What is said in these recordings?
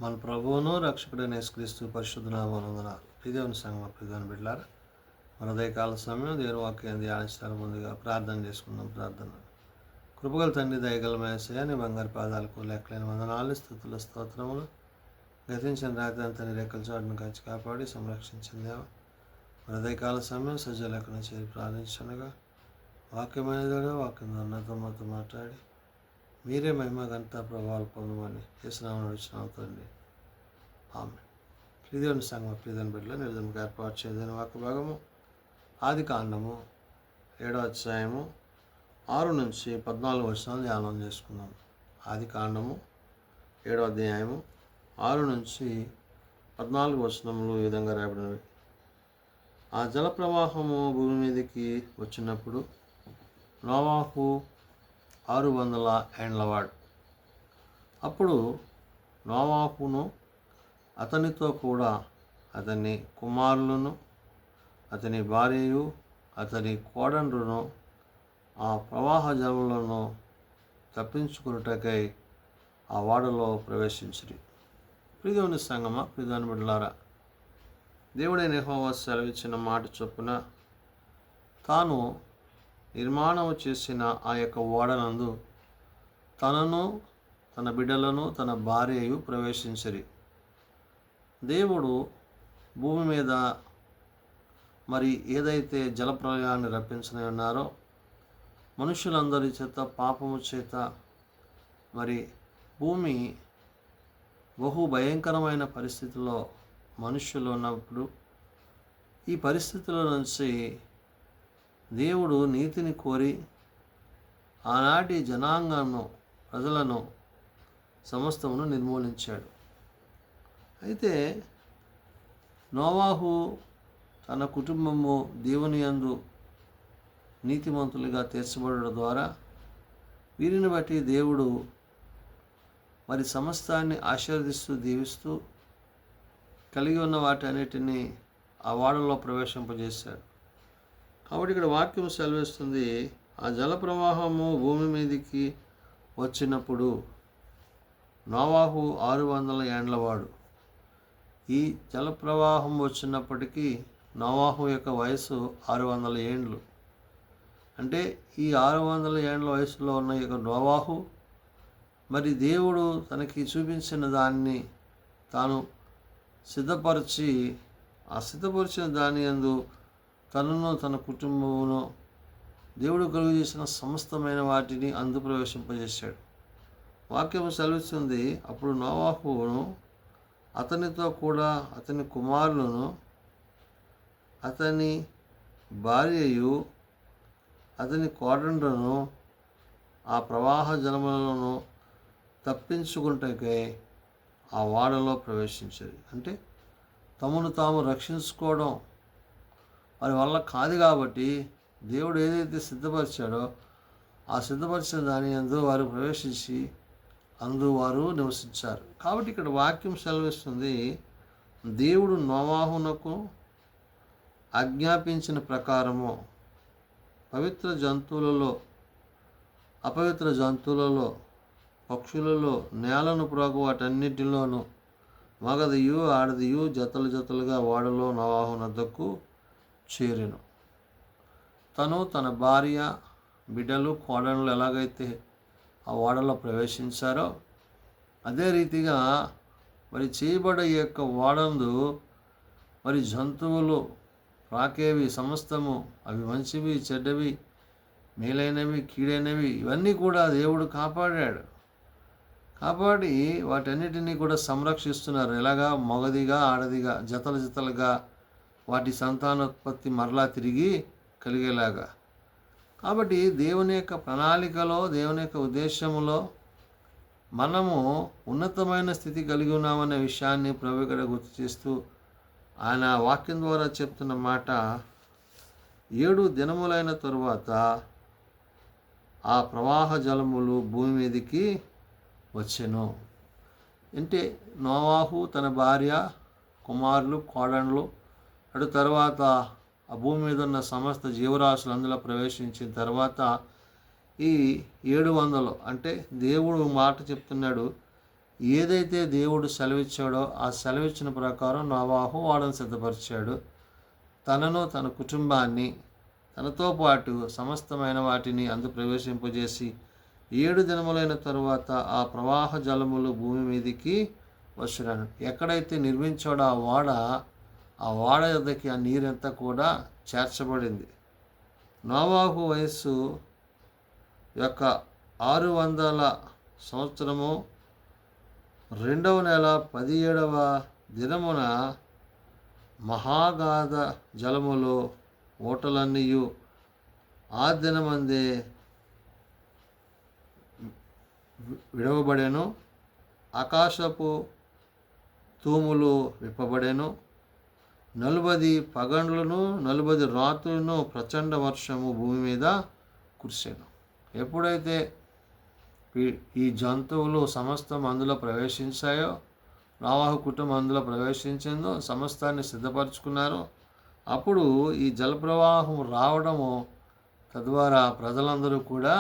మన ప్రభువును రక్షకుడైన యేసుక్రీస్తు పరిశుద్ధ నామమున దేవుని సంగమ ప్రియమైన బిడ్డలారా, మన ఉదయకాల సమయం దేవుని వాక్యం ధ్యానించడానికి ముందుగా ప్రార్థన చేసుకుందాం. ప్రార్థన. కృపగల తండ్రి, దయగల యేసయ్య, నీ బంగారు పాదాలకు లెక్కలేని వందనాలు, స్తుతులు, స్తోత్రములు. గతించిన రాత్రి అంతా నీ రెక్కల చాటును కాచి కాపాడి సంరక్షించిన దేవ, మన ఉదయకాల సమయం సజ్జలెక్కన చేరి ప్రార్థించనగా వాక్యమైనదిగా వాక్యం అన్నతో మాతో మాట్లాడి మీరే మహిమ ఘనత ప్రభావాలు పొందమని యేసునామమున నడిచిన తండ్రి, ఆమేన్. ప్రియదేవుని సంగమ ప్రియదేవుని బిడ్డలు నిర్ధంగా ఏర్పాటు చేయదని వాక్య భాగము ఆది కాండము 7వ అధ్యాయము 6 నుంచి 14 వచనాలు ధ్యానం చేసుకుందాం. ఆది కాండము 7వ అధ్యాయము 6 నుంచి 14 వచనములు ఈ విధంగా రాయబడినవి. ఆ జల ప్రవాహము భూమి మీదకి వచ్చినప్పుడు నోవాహు 600 ఏండ్లవాడు. అప్పుడు నోవాహును అతనితో కూడా అతని కుమారులను, అతని భార్యయు, అతని కోడండ్రును ఆ ప్రవాహ జలములను తప్పించుకున్నటకై ఆ వాడలో ప్రవేశించిరి. ప్రియదేవుని సంగమ ప్రియదేవుని బిడ్డలారా, దేవుడైన యెహోవా సెలవిచ్చిన మాట చొప్పున తాను నిర్మాణము చేసిన ఆ యొక్క ఓడనందు తనను, తన బిడ్డలను, తన భార్యయు ప్రవేశించిరి. దేవుడు భూమి మీద మరి ఏదైతే జలప్రలయాన్ని రప్పించని ఉన్నారో, మనుషులందరి చేత పాపము చేత మరి భూమి బహు భయంకరమైన పరిస్థితిలో మనుషులు ఉన్నప్పుడు ఈ పరిస్థితుల నుంచి దేవుడు నీతిని కోరి ఆనాటి జనాంగంను, ప్రజలను, సమస్తమును నిర్మూలించాడు. అయితే నోవాహు తన కుటుంబము దేవుని యందు నీతిమంతులుగా తీర్చబడడం ద్వారా వీరిని బట్టి దేవుడు మరి సమస్తాన్ని ఆశీర్వదిస్తూ దీవిస్తూ కలిగి ఉన్న వాటన్నిటినీ ఆ వాడలో ప్రవేశింపజేశాడు. కాబట్టి ఇక్కడ వాక్యం సెలవిస్తుంది, ఆ జల ప్రవాహము భూమి మీదకి వచ్చినప్పుడు నోవాహు 600 ఏండ్లవాడు. ఈ జల ప్రవాహం వచ్చినప్పటికీ నోవాహు యొక్క వయసు 600 ఏండ్లు. అంటే ఈ 600 ఏండ్ల వయసులో ఉన్న యొక్క నోవాహు మరి దేవుడు తనకి చూపించిన దాన్ని తాను సిద్ధపరిచి, ఆ సిద్ధపరిచిన దాని యందు తనను, తన కుటుంబమును, దేవుడు కలుగు చేసిన సమస్తమైన వాటిని అందు ప్రవేశింపజేశాడు. వాక్యం సెలవిస్తుంది, అప్పుడు నోవాహును అతనితో కూడా అతని కుమారులను, అతని భార్యయు, అతని కోడండ్రును ఆ ప్రవాహ జలములను తప్పించుకుంటకై ఆ వాడలో ప్రవేశించారు. అంటే తమను తాము రక్షించుకోవడం వారి వల్ల కాదు కాబట్టి దేవుడు ఏదైతే సిద్ధపరిచాడో ఆ సిద్ధపరిచిన దాని యందు వారు ప్రవేశించి అందు వారు నివసించారు. కాబట్టి ఇక్కడ వాక్యం సెలవిస్తుంది, దేవుడు నోవాహునకు ఆజ్ఞాపించిన ప్రకారము పవిత్ర జంతువులలో, అపవిత్ర జంతువులలో, పక్షులలో, నేలను ప్రాగు వాటన్నిటిలోనూ మగదియు ఆడదియు జతలు జతలుగా వాడలో నోవాహు నద్దకు చేరెను. తను, తన భార్య, బిడ్డలు, కోడళ్ళు ఎలాగైతే ఆ ఓడలో ప్రవేశించారో అదే రీతిగా మరి చేయబడే యొక్క ఓడందు మరి జంతువులు, రాకేవి సమస్తము, అవి మంచివి, చెడ్డవి, మేలైనవి, కీడైనవి, ఇవన్నీ కూడా దేవుడు కాపాడాడు. కాపాడి వాటన్నిటినీ కూడా సంరక్షిస్తున్నారు. ఎలాగా? మగదిగా, ఆడదిగా, జతలు జతలుగా వాటి సంతానోత్పత్తి మరలా తిరిగి కలిగేలాగా. కాబట్టి దేవుని యొక్క ప్రణాళికలో, దేవుని యొక్క ఉద్దేశంలో మనము ఉన్నతమైన స్థితి కలిగి ఉన్నామనే విషయాన్ని ప్రభు ఇక్కడ గుర్తు చేస్తూ ఆయన వాక్యం ద్వారా చెప్తున్న మాట, 7 దినములైన తరువాత ఆ ప్రవాహ జలములు భూమి మీదకి వచ్చెను. అంటే నోవాహు, తన భార్య, కుమారులు, కోడళ్ళు, అటు తర్వాత ఆ భూమి మీద ఉన్న సమస్త జీవరాశులు అందులో ప్రవేశించిన తర్వాత ఈ 700 అంటే దేవుడు మాట చెప్తున్నాడు, ఏదైతే దేవుడు సెలవిచ్చాడో ఆ సెలవిచ్చిన ప్రకారం నోవాహు ఓడను సిద్ధపరిచాడు. తనను తన కుటుంబాన్ని తనతో పాటు సమస్తమైన వాటిని అందు ప్రవేశింపజేసి 7 దినములైన తరువాత ఆ ప్రవాహ జలములు భూమి మీదికి వచ్చినాడు. ఎక్కడైతే నిర్మించాడో ఆ ఓడ యొద్దకి ఆ నీరంతా కూడా చేర్చబడింది. నోవాహు వయస్సు యొక్క 600 సంవత్సరము 2వ నెల 17వ దినమున మహాగాధ జలములో ఓటలన్నీయు ఆ దినమందే విడవబడెను. ఆకాశపు తూములు విప్పబడెను. 40 పగండ్లను 40 రాత్రులను ప్రచండ వర్షము భూమి మీద కురిసెను. ఎప్పుడైతే ఈ జంతువులు సమస్తం అందులో ప్రవేశించాయో, నోవాహు కుటుంబం అందులో ప్రవేశించిందో, సమస్తాన్ని సిద్ధపరచుకున్నారో, అప్పుడు ఈ జలప్రవాహం రావడము తద్వారా ప్రజలందరూ కూడా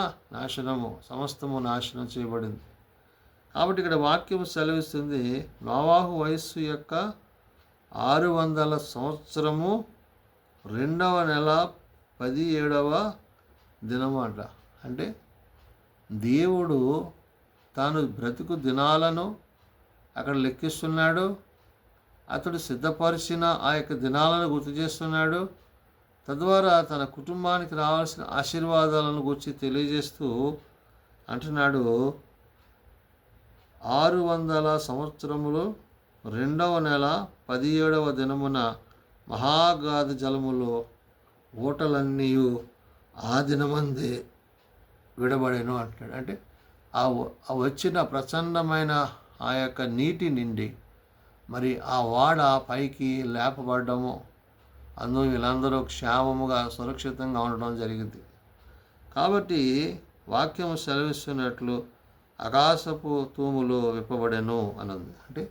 సమస్తము నాశనం చేయబడింది. కాబట్టి ఇక్కడ వాక్యం సెలవిస్తుంది, నోవాహు వయస్సు యొక్క 600 సంవత్సరము 2వ నెల 17వ దినము అంట. అంటే దేవుడు తాను బ్రతుకు దినాలను అక్కడ లెక్కిస్తున్నాడు. అతడు సిద్ధపరిచిన ఆ యొక్క దినాలను గుర్తు చేస్తున్నాడు. తద్వారా తన కుటుంబానికి రావాల్సిన ఆశీర్వాదాలను గురించి తెలియజేస్తూ అంటున్నాడు, 600 సంవత్సరములు 2వ నెల 17వ దినమున మహాగాధ జలములో ఓటలన్నీ ఆ దినమందే విడబడెను అంటాడు. అంటే ఆ వచ్చిన ప్రచండమైన ఆ యొక్క నీటి నిండి మరి ఆ ఓడ పైకి లేపబడ్డము, అందులో వీళ్ళందరూ క్షేమముగా సురక్షితంగా ఉండడం జరిగింది. కాబట్టి వాక్యం సెలవిస్తున్నట్లు ఆకాశపు తూములు విప్పబడెను అన్నది. అంటే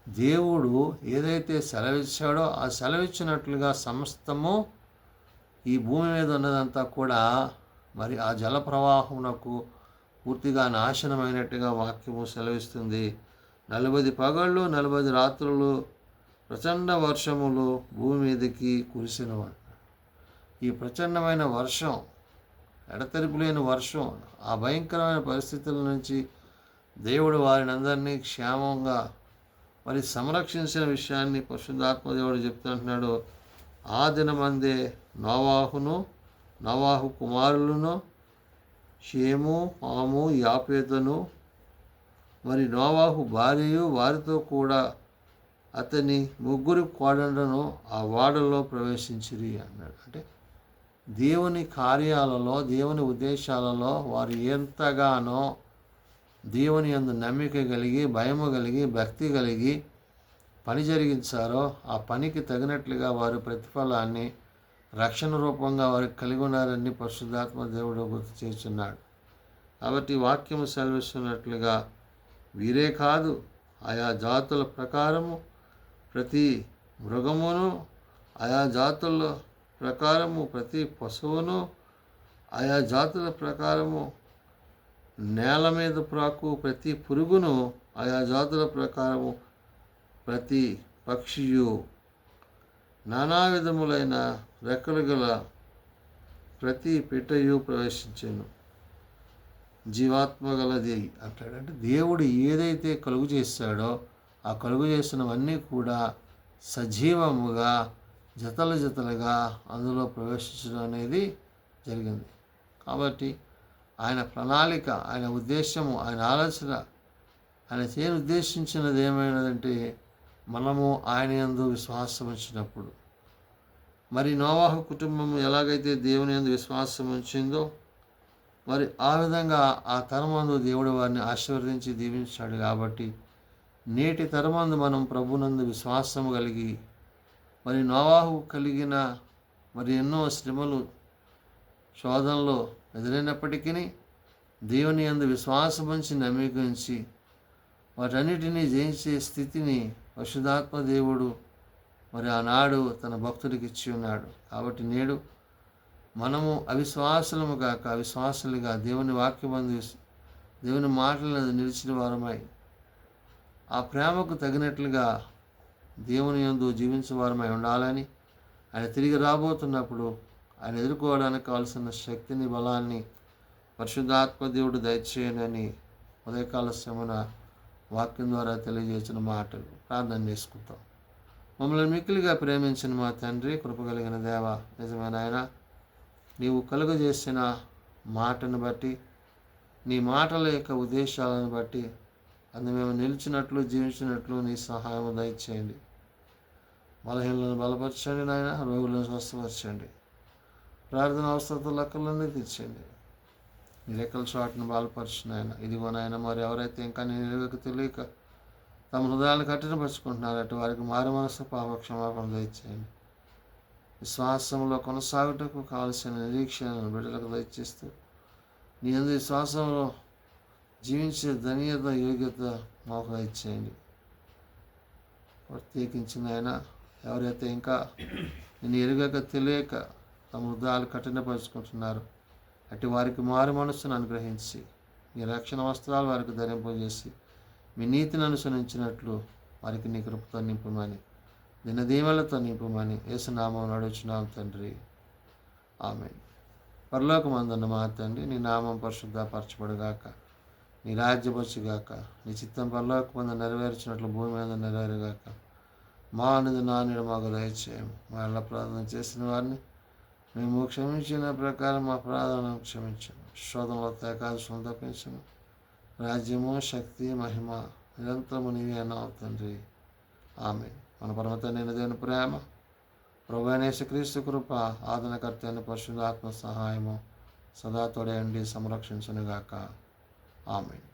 దేవుడు ఏదైతే సెలవిచ్చాడో ఆ సెలవిచ్చినట్లుగా సమస్తము ఈ భూమి మీద ఉన్నదంతా కూడా మరి ఆ జల ప్రవాహమునకు పూర్తిగా నాశనమైనట్టుగా వాక్యము సెలవిస్తుంది. 40 పగళ్ళు 40 రాత్రులు ప్రచండ వర్షములు భూమి మీదకి కురిసినవాడు. ఈ ప్రచండమైన వర్షం, ఎడతెరిపి లేని వర్షం, ఆ భయంకరమైన పరిస్థితుల నుంచి దేవుడు వారిని అందరినీ క్షేమంగా మరి సంరక్షించిన విషయాన్ని పరిశుద్ధాత్మ దేవుడు చెప్తుంటున్నాడు. ఆ దినమందే నోవాహు కుమారులను షేము, హాము, యాపేతును మరి నోవాహు భార్యయు వారితో కూడా అతని 3 కోడళ్లను ఆ ఓడలో ప్రవేశించిరి అన్నాడు. అంటే దేవుని కార్యాలలో, దేవుని ఉద్దేశాలలో వారు ఎంతగానో దేవుని యందు నమ్మిక కలిగి, భయము కలిగి, భక్తి కలిగి పని జరిగించారో ఆ పనికి తగినట్లుగా వారు ప్రతిఫలాన్ని రక్షణ రూపంగా వారికి కలిగి ఉన్నారని పరిశుద్ధాత్మ దేవుడు గుర్తు చేస్తున్నాడు. కాబట్టి వాక్యము సెలవిస్తున్నట్లుగా వీరే కాదు, ఆయా జాతుల ప్రకారము ప్రతి మృగమును, ఆయా జాతుల ప్రకారము ప్రతి పశువును, ఆయా జాతుల ప్రకారము నేల మీద ప్రాకు ప్రతి పురుగును, ఆయా జాతుల ప్రకారము ప్రతి పక్షియు, నానా విధములైన రెక్కలు గల ప్రతి పిట్టయు ప్రవేశించాను, జీవాత్మ గలది అంటాడు. అంటే దేవుడు ఏదైతే కలుగు చేశాడో ఆ కలుగు చేసినవన్నీ కూడా సజీవముగా జతలుగా అందులో ప్రవేశించడం అనేది జరిగింది. కాబట్టి ఆయన ప్రణాళిక, ఆయన ఉద్దేశము, ఆయన ఆలోచన, ఆయన చేయని ఉద్దేశించినది ఏమైనదంటే మనము ఆయన యందు విశ్వాసం ఉంచినప్పుడు. మరి నోవాహు కుటుంబం ఎలాగైతే దేవుని యందు విశ్వాసం ఉంచిందో మరి ఆ విధంగా ఆ తరమందు దేవుడు వారిని ఆశీర్వదించి దీవించాడు. కాబట్టి నేటి తరమందు మనం ప్రభునందు విశ్వాసం కలిగి మరి నోవాహు కలిగిన మరి ఎన్నో శ్రమలు శోధనలో ఎదురైనప్పటికీ దేవుని యందు విశ్వాసం ఉంచి నమ్మిక ఉంచి వాటన్నిటినీ జయించే స్థితిని పరిశుద్ధాత్మ దేవుడు మరి ఆనాడు తన భక్తుడికి ఇచ్చి ఉన్నాడు. కాబట్టి నేడు మనము అవిశ్వాసులము కాక అవిశ్వాసులుగా దేవుని వాక్యమందు దేవుని మాటలను నిలిచిన వారమై ఆ ప్రేమకు తగినట్లుగా దేవుని యందు జీవించేవారమై ఉండాలని, ఆయన తిరిగి రాబోతున్నప్పుడు ఆయన ఎదుర్కోవడానికి కావాల్సిన శక్తిని, బలాన్ని పరిశుద్ధాత్మ దేవుడు దయచేయనని ఉదయకాల సమన వాక్యం ద్వారా తెలియజేసిన మాటలు ప్రార్థన చేసుకుంటాం. మమ్మల్ని మిక్కిలిగా ప్రేమించిన మా తండ్రి, కృపగలిగిన దేవ, నిజమైన ఆయన నీవు కలుగజేసిన మాటను బట్టి, నీ మాటల యొక్క ఉద్దేశాలను బట్టి అందు మేము నిలిచినట్లు, జీవించినట్లు నీ సహాయం దయచేయండి. బలహీనలను బలపరచండి నాయన, రోగులను స్వస్థపరచండి, ప్రార్థన అవసరత లెక్కలన్నీ తీర్చండి. నీ రెక్కల చాటును బలపరచు నాయన. ఇదిగో నాయన, మరి ఎవరైతే ఇంకా నేను ఎరుగక తెలియక తమ హృదయాలను కఠినపరుచుకుంటున్నారు, అటు వారికి మారు మనసు, పాప క్షమాపణ దయచేయండి. విశ్వాసంలో కొనసాగుటకు కావలసిన నిరీక్షణను బిడ్డలకు దయచేస్తూ నీ యందు విశ్వాసంలో జీవించే ధన్యత, యోగ్యత మాకు దయచేయండి. ప్రత్యేకించిన ఆయన ఎవరైతే ఇంకా నేను ఎరుగక తెలియక తమ హృదయాలు కఠినపరుచుకుంటున్నారు, అటు వారికి మారు మనస్సును అనుగ్రహించి మీ రక్షణ వస్త్రాలు వారికి ధరింపజేసి మీ నీతిని అనుసరించినట్లు వారికి నీ కృపతో నింపమని, దినదీవెలతో నింపమని యేసునామం అడుగుచున్నాం తండ్రి, ఆమేన్. పరలోకమందున్న మా తండ్రి, నీ నామం పరిశుద్ధపరచబడుగాక, నీ రాజ్యం వచ్చుగాక, నీ చిత్తం పరలోకమందు నెరవేర్చినట్లు భూమి మీద నెరవేరుగాక. మా అనేది నాణ్యుడు మాకు దయచేయము. మా ఇళ్ళ ప్రార్థన చేసిన వారిని మేము క్షమించిన ప్రకారం మా ప్రార్థనను క్షమించము. శోధనలో తేకాదశం తప్పించము. రాజ్యము, శక్తి, మహిమ నిరంతరము నీవే అన్నావు తండ్రి, ఆమేన్. మన పరమ తండ్రి దేవుని ప్రేమ, ప్రభువైన యేసుక్రీస్తు కృప, ఆదరణకర్త అయిన పరిశుద్ధాత్మ సహాయము సదా తోడేయండి, సంరక్షించునుగాక. ఆమేన్.